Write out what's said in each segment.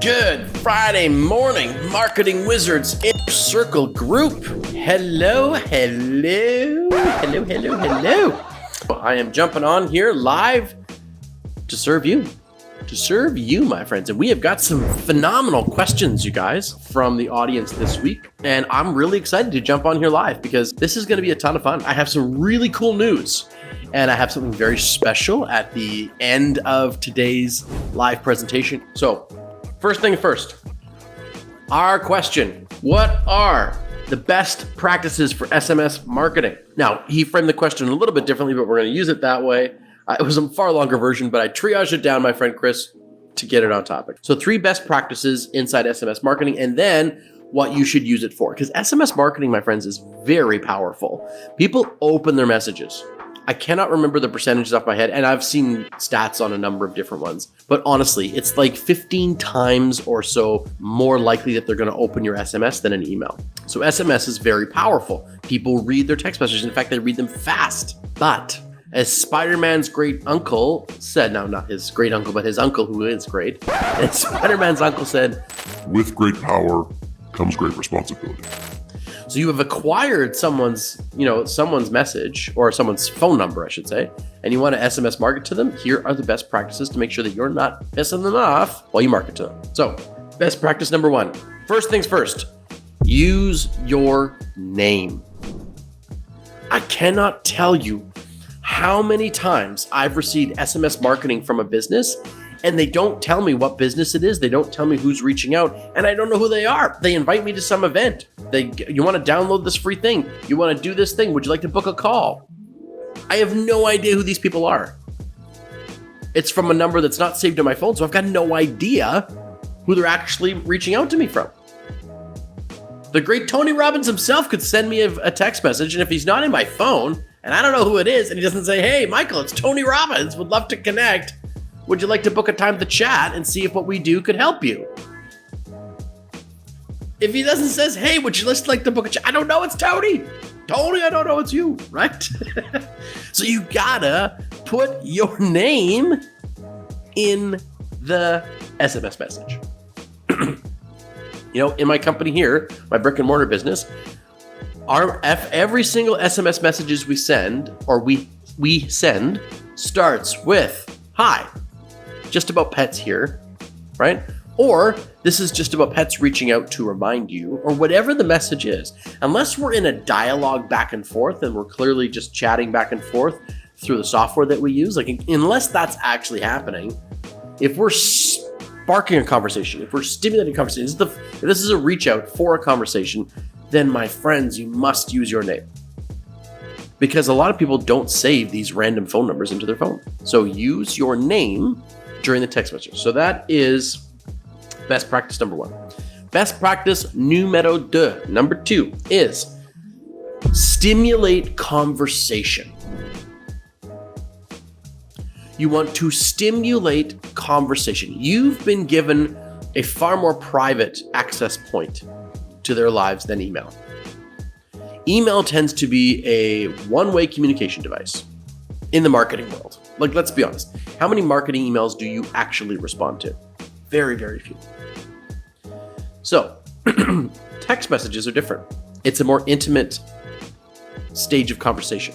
Good Friday morning, Marketing Wizards Inner Circle group. Hello. I am jumping on here live to serve you, my friends. And we have got some phenomenal questions, you guys, from the audience this week. And I'm really excited to jump on here live because this is going to be a ton of fun. I have some really cool news. And I have something very special at the end of today's live presentation. So, first thing first, our question: what are the best practices for SMS marketing? Now, he framed the question a little bit differently, but we're going to use it that way. It was a far longer version, but I triaged it down, my friend Chris, to get it on topic. So 3 best practices inside SMS marketing, and then what you should use it for. Because SMS marketing, my friends, is very powerful. People open their messages. I cannot remember the percentages off my head, and I've seen stats on a number of different ones. But honestly, it's like 15 times or so more likely that they're going to open your SMS than an email. So SMS is very powerful. People read their text messages. In fact, they read them fast. But as Spider-Man's great uncle said, no, not his great uncle, but his uncle who is great. As Spider-Man's uncle said, with great power comes great responsibility. So you have acquired someone's message, or someone's phone number, I should say, and you want to SMS market to them. Here are the best practices to make sure that you're not pissing them off while you market to them. So, best practice number 1. First things first, use your name. I cannot tell you how many times I've received SMS marketing from a business and they don't tell me what business it is. They don't tell me who's reaching out, and I don't know who they are. They invite me to some event. You want to download this free thing? You want to do this thing? Would you like to book a call? I have no idea who these people are. It's from a number that's not saved on my phone, so I've got no idea who they're actually reaching out to me from. The great Tony Robbins himself could send me a text message, and if he's not in my phone, and I don't know who it is, and he doesn't say, "Hey, Michael, it's Tony Robbins. Would love to connect. Would you like to book a time to chat and see if what we do could help you?" If he doesn't says, "Hey, would you like to book a chat?" I don't know, it's Tony. Tony, I don't know, it's you, right? So you gotta put your name in the SMS message. In my company here, my brick and mortar business, every single SMS messages we send, or we send, starts with, "Hi, just about pets here," right? Or this is just about pets reaching out to remind you, or whatever the message is. Unless we're in a dialogue back and forth and we're clearly just chatting back and forth through the software that we use, unless that's actually happening, if we're sparking a conversation, if we're stimulating a conversation, if this is a reach out for a conversation, then my friends, you must use your name. Because a lot of people don't save these random phone numbers into their phone. So use your name during the text message. So that is best practice number 1. Best practice numero 2, number 2, is stimulate conversation. You want to stimulate conversation. You've been given a far more private access point to their lives than email. Email tends to be a one-way communication device in the marketing world. Let's be honest. How many marketing emails do you actually respond to? Very, very few. So, text messages are different. It's a more intimate stage of conversation,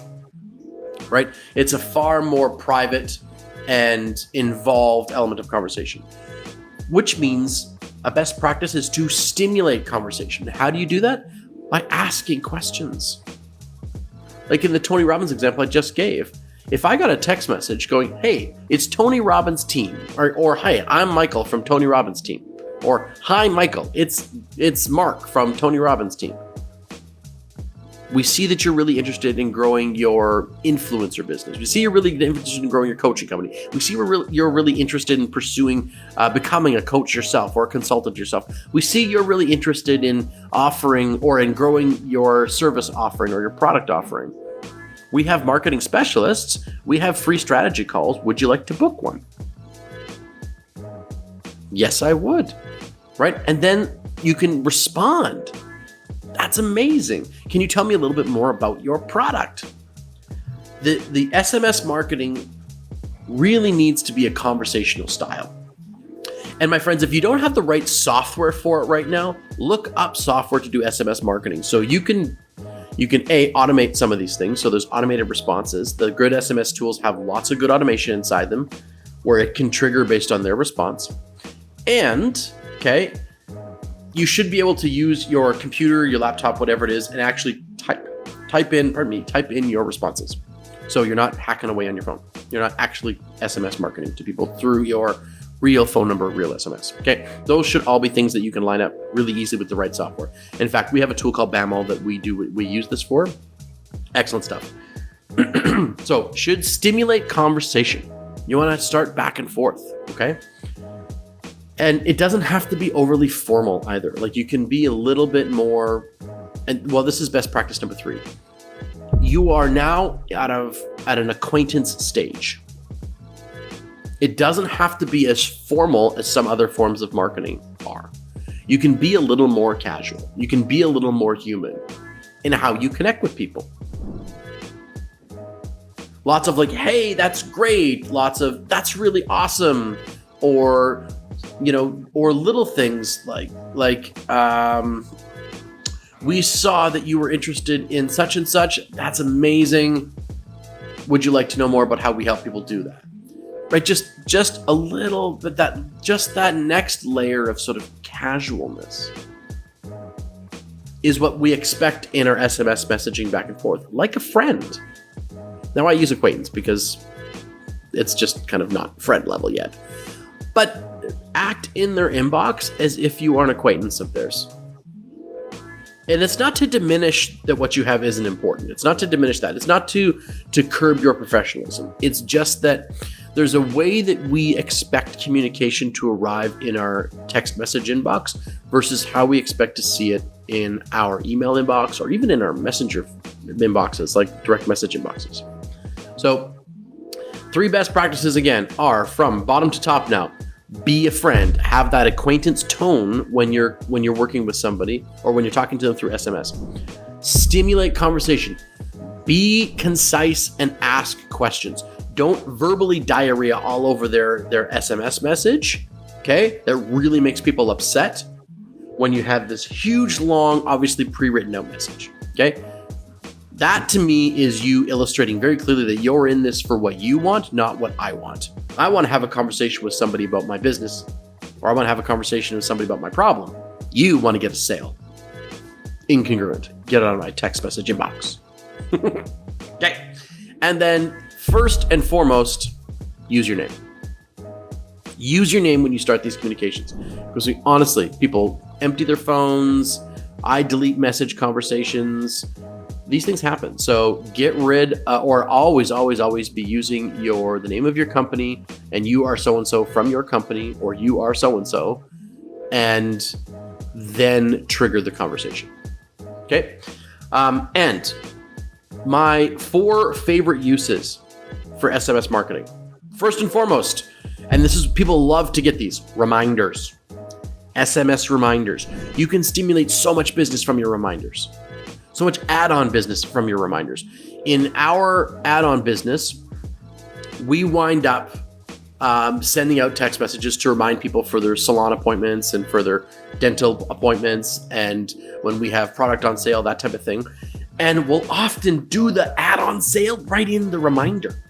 right? It's a far more private and involved element of conversation, which means a best practice is to stimulate conversation. How do you do that? By asking questions. Like in the Tony Robbins example I just gave. If I got a text message going, "Hey, it's Tony Robbins' team," or "Hey, I'm Michael from Tony Robbins' team," or "Hi, Michael, it's Mark from Tony Robbins' team," we see that you're really interested in growing your influencer business. We see you're really interested in growing your coaching company. We see you're really interested in pursuing becoming a coach yourself or a consultant yourself. We see you're really interested in offering or in growing your service offering or your product offering. We have marketing specialists. We have free strategy calls. Would you like to book one? Yes, I would. Right? And then you can respond. That's amazing. Can you tell me a little bit more about your product? The SMS marketing really needs to be a conversational style. And my friends, if you don't have the right software for it right now, look up software to do SMS marketing. So you can automate some of these things. So there's automated responses. The good SMS tools have lots of good automation inside them where it can trigger based on their response. And, okay, you should be able to use your computer, your laptop, whatever it is, and actually type in your responses. So you're not hacking away on your phone. You're not actually SMS marketing to people through your real phone number, real SMS. Okay, those should all be things that you can line up really easily with the right software. In fact, we have a tool called BAML that we use this for. Excellent stuff. So, should stimulate conversation. You want to start back and forth, okay? And it doesn't have to be overly formal either. Like, you can be a little bit more, and well, this is best practice number 3. You are now at an acquaintance stage. It doesn't have to be as formal as some other forms of marketing are. You can be a little more casual. You can be a little more human in how you connect with people. Lots of like, hey, that's great. Lots of, that's really awesome. Or, or little things like, we saw that you were interested in such and such. That's amazing. Would you like to know more about how we help people do that? Right, just a little bit, that next layer of sort of casualness is what we expect in our SMS messaging back and forth, like a friend. Now I use acquaintance because it's just kind of not friend level yet, but act in their inbox as if you are an acquaintance of theirs. And it's not to diminish that what you have isn't important. It's not to diminish that. It's not to curb your professionalism. It's just that there's a way that we expect communication to arrive in our text message inbox versus how we expect to see it in our email inbox or even in our messenger inboxes, like direct message inboxes. So 3 best practices again are from bottom to top now. Be a friend. Have that acquaintance tone when you're working with somebody or when you're talking to them through SMS. Stimulate conversation. Be concise and ask questions. Don't verbally diarrhea all over their SMS message. Okay, that really makes people upset when you have this huge, long, obviously pre-written out message. Okay, that to me is you illustrating very clearly that you're in this for what you want, not what I want. I want to have a conversation with somebody about my business, or I want to have a conversation with somebody about my problem. You want to get a sale. Incongruent. Get it out of my text message inbox. Okay. And then first and foremost, use your name. Use your name when you start these communications. Because honestly, people empty their phones. I delete message conversations. These things happen. So get rid or always be using the name of your company, and you are so-and-so from your company, or you are so-and-so, and then trigger the conversation. Okay. And my 4 favorite uses for SMS marketing. First and foremost, and this is, people love to get these, reminders. SMS reminders. You can stimulate so much business from your reminders. So much add-on business from your reminders. In our add-on business, we wind up sending out text messages to remind people for their salon appointments and for their dental appointments, and when we have product on sale, that type of thing. And we'll often do the add-on sale right in the reminder.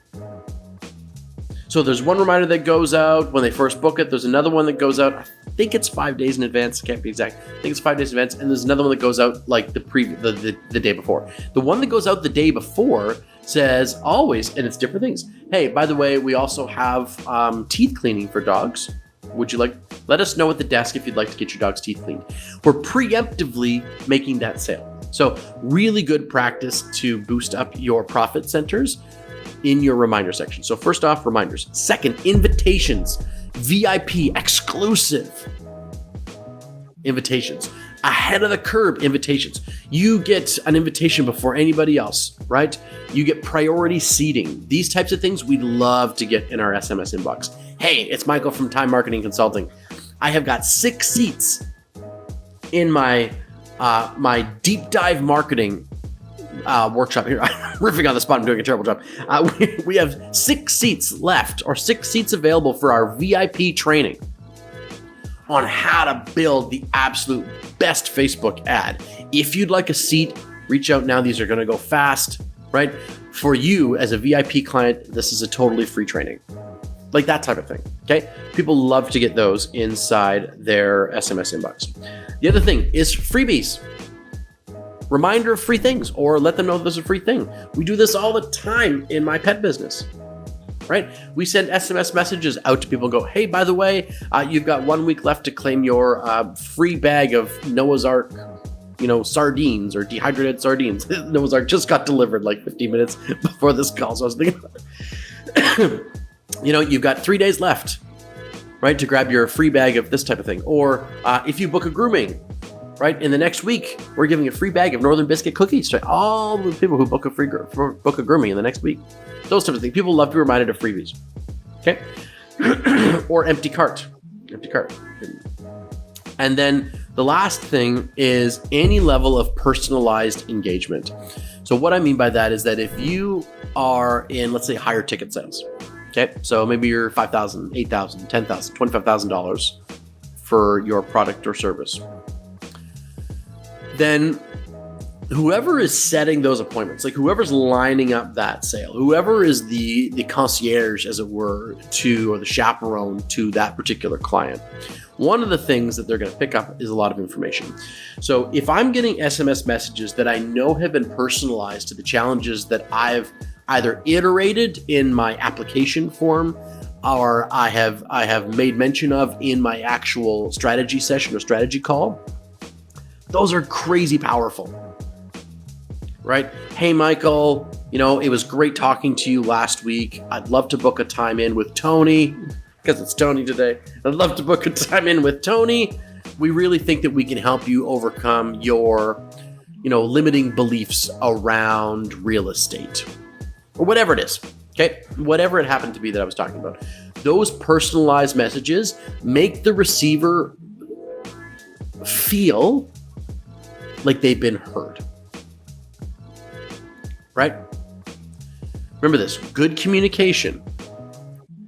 So there's one reminder that goes out when they first book it. There's another one that goes out, I think it's 5 days in advance. Can't be exact. I think it's 5 days in advance. And there's another one that goes out like the day before. The one that goes out the day before says always, and it's different things. Hey, by the way, we also have teeth cleaning for dogs. Would you let us know at the desk if you'd like to get your dog's teeth cleaned. We're preemptively making that sale. So really good practice to boost up your profit centers in your reminder section. So first off, reminders. Second, invitations. VIP, exclusive invitations. Ahead of the curve invitations. You get an invitation before anybody else, right? You get priority seating. These types of things we love to get in our SMS inbox. Hey, it's Michael from Time Marketing Consulting. I have got 6 seats in my deep dive marketing workshop here. I'm riffing on the spot. I'm doing a terrible job. We have 6 seats left, or 6 seats available for our VIP training. on how to build the absolute best Facebook ad. If you'd like a seat, reach out now. These are going to go fast, right? For you as a VIP client, this is a totally free training. Like that type of thing, okay? People love to get those inside their SMS inbox. The other thing is freebies. Reminder of free things, or let them know there's a free thing. We do this all the time in my pet business, right? We send SMS messages out to people and go, hey, by the way, you've got 1 week left to claim your free bag of Noah's Ark, sardines or dehydrated sardines. Noah's Ark just got delivered like 15 minutes before this call. So I was thinking, you've got 3 days left, right, to grab your free bag of this type of thing. Or if you book a grooming, right, in the next week, we're giving a free bag of Northern Biscuit cookies to all the people who book a grooming in the next week. Those types of things. People love to be reminded of freebies. Okay? Or empty cart. And then the last thing is any level of personalized engagement. So what I mean by that is that if you are in, let's say, higher ticket sales, okay? So maybe you're $5,000, $8,000, $10,000, $25,000 for your product or service. Then whoever is setting those appointments, like whoever's lining up that sale, whoever is the concierge, as it were, or the chaperone to that particular client, one of the things that they're going to pick up is a lot of information. So if I'm getting SMS messages that I know have been personalized to the challenges that I've either iterated in my application form, or I have made mention of in my actual strategy session or strategy call, those are crazy powerful, right? Hey, Michael, it was great talking to you last week. I'd love to book a time in with Tony, because it's Tony today. I'd love to book a time in with Tony. We really think that we can help you overcome your, limiting beliefs around real estate, or whatever it is, okay? Whatever it happened to be that I was talking about. Those personalized messages make the receiver feel like they've been heard, right? Remember this, good communication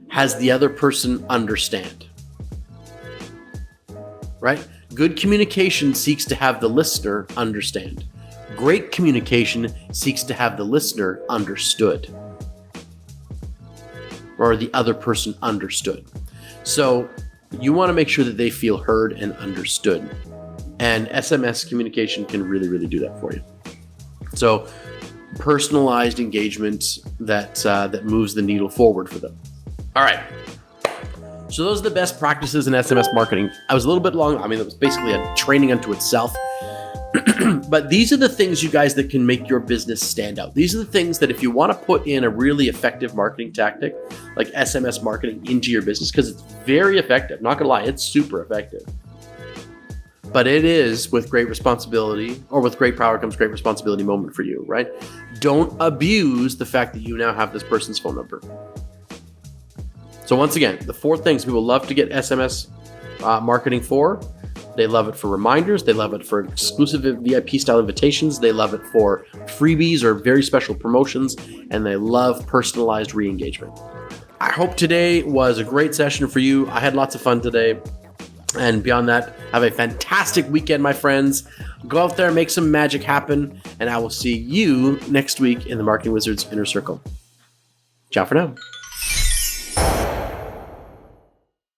has the other person understand, right? Good communication seeks to have the listener understand. Great communication seeks to have the listener understood, or the other person understood. So you want to make sure that they feel heard and understood. And SMS communication can really, really do that for you. So personalized engagement that moves the needle forward for them. All right. So those are the best practices in SMS marketing. I was a little bit long. It was basically a training unto itself. But these are the things, you guys, that can make your business stand out. These are the things that if you want to put in a really effective marketing tactic, like SMS marketing, into your business, because it's very effective. Not going to lie, it's super effective. But it is with great responsibility, or with great power comes great responsibility moment for you, right? Don't abuse the fact that you now have this person's phone number. So once again, the 4 things people love to get SMS marketing for. They love it for reminders. They love it for exclusive VIP style invitations. They love it for freebies or very special promotions. And they love personalized re-engagement. I hope today was a great session for you. I had lots of fun today. And beyond that, have a fantastic weekend, my friends. Go out there, make some magic happen, and I will see you next week in the Marketing Wizards Inner Circle. Ciao for now.